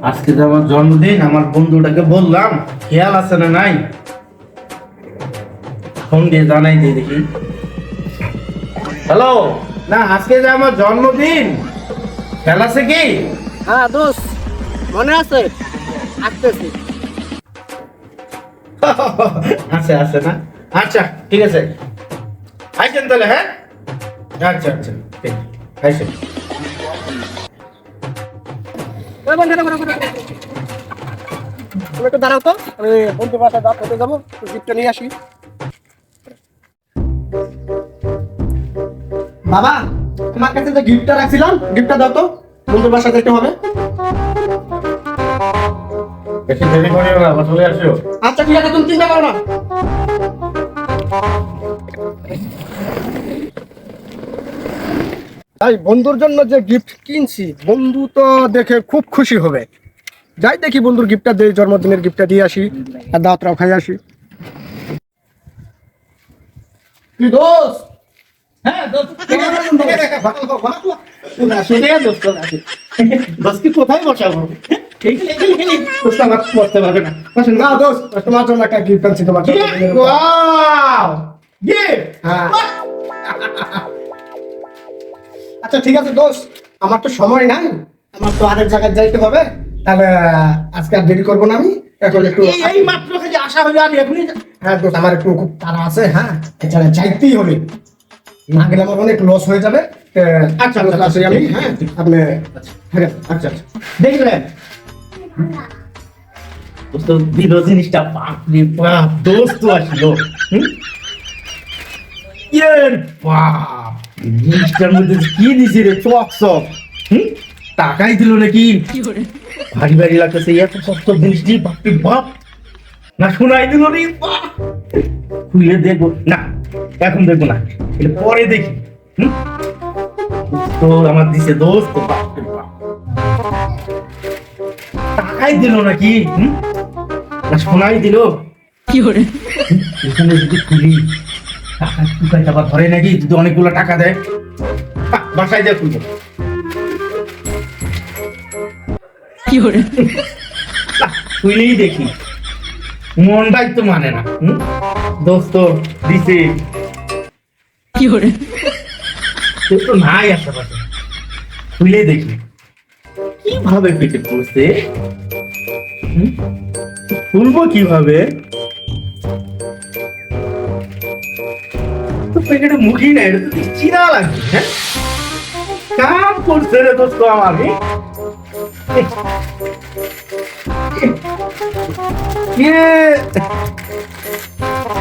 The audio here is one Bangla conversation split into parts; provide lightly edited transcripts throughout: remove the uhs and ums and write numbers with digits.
আজকে তো আমার জন্মদিন, আমার বন্ধুটাকে বললাম, খেয়াল আছে না নাই? ফোন দিয়ে জানাই দিয়ে দেখি। হ্যালো, না আজকে যে আমার জন্মদিন, খেয়াল আছে কি? হ্যাঁ দোস্ত, মনে আছে? আসতেছি। আছে আছে না? আচ্ছা ঠিক আছে, আইসেন তাহলে। হ্যাঁ আচ্ছা আচ্ছা ঠিক আইসেন। তুমি একটু দাঁড়াও তো, আমি বন্ধু বাসায় হতে যাবো, গিফটটা নিয়ে আসি। বাবা, তোমার কাছে যে গিফটটা রাখছিলাম, গিফটটা দাও তো, বন্ধুর বাসায় যেতে হবে। বেশি দেরি করিও না, আবার চলে আসিও। আচ্ছা ঠিক আছে, তুমি চিন্তা করো না। তাই বন্ধুর জন্য যে গিফট কিনছি, বন্ধু তো দেখে খুব খুশি হবে। যাই দেখি বন্ধুর গিফটটা দিয়ে, জন্মদিনের গিফটটা দিয়ে আসি, আর দাওয়াতটাও খাই আসি। কি দোস্ত? হ্যাঁ দোস্ত, দোস্ত কি কোথায় বসাবো? দোস্ত আমার বসতে পারবে না। না দোস্ত, তোমার জন্য একটা গিফট আনছি, তোমার জন্য। Wow, gift! হ্যাঁ। আচ্ছা ঠিক আছে দোস্ত, আমার তো সময় নাই, আমার তো আরেক জায়গায় যাইতে হবে। তাহলে আজকে আর দেরি করবো না, আমি এখন একটু এই মাত্র খালি আসা হলো আর এখনই। হ্যাঁ দোস্ত, আমার একটু খুব তাড়া আছে। হ্যাঁ, এছাড়া যাইতেই হবে, না গেলে আমার অনেক লস হয়ে যাবে। আচ্ছা, দোস্ত, আসি আমি। হ্যাঁ আপনি আচ্ছা আচ্ছা, দেখলেন দোস্ত দিল জিনিসটা, বাপরে বাপ, দোস্ত আসলো। এর বাপ, জিনিসটার মধ্যে কি দিছি রে, চক চক। টাকাই দিল নাকি? ভারী ভারী লাগতেছে, এত শক্ত জিনিস দিয়ে, বাপরে বাপ। না শোনাই দিল রে, বাপ। খুলে দেখবো না, এখন দেখবো না, এটা পরে দেখি। তো আমার দিছে দোস্ত, বাপরে বাপ। টাকাই দিল নাকি? না শোনাই দিল? কি করে? এখানে যদি খুলি, টাকা টুকাই আবার ধরে নাকি? যদি অনেকগুলো টাকা দেয়, বাসায় যা খুলবো। কি করে? খুলেই দেখি, মনটাই তো মানে না। দোস্ত দিছে, কি করে? সে তো নাই আশেপাশে। খুলেই দেখি কিভাবে পেটে পড়ছে, খুলবো কিভাবে? তো প্যাকেটে মুখি নাই, এটা তো চিরা লাগছে। হ্যাঁ, কাম করছে রে দোস্ত আমার।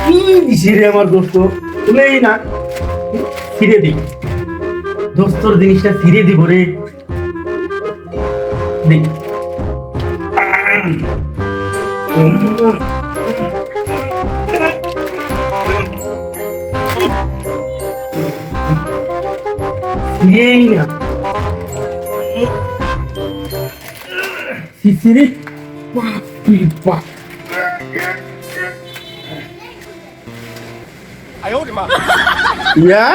কি দিছে রে আমার দোস্ত? তুলেই না, ফিরে দিই দোস্তর জিনিসটা, ফিরে দিব রে। দিই। ফিরেই না, ফিরে বাপরে বাপ। ইয়া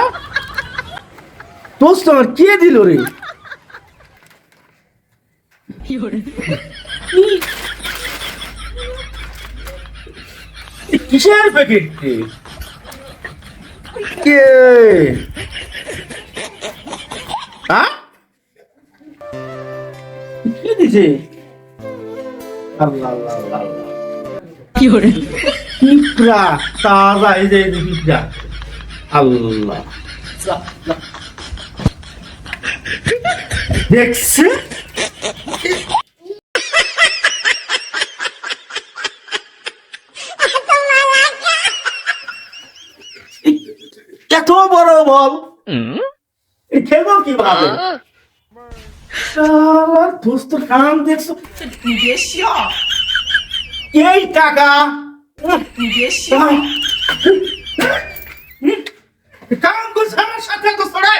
দোস্ত আমার কে দিল রে? কি করে? কিসের প্যাকেট কে? হ্যাঁ, কি দিছে? আল্লাহ আল্লাহ আল্লাহ আল্লাহ। কি করে? পিঁপড়া, তাজা, এই যে পিঁপড়া। আল্লাহ, দেখছে এত বড় বল, খেলবো কিভাবে? শালার দোস্ত কাম দেখছো? এই টাকা কাম করছে আমার সাথে, দোস্ত রে।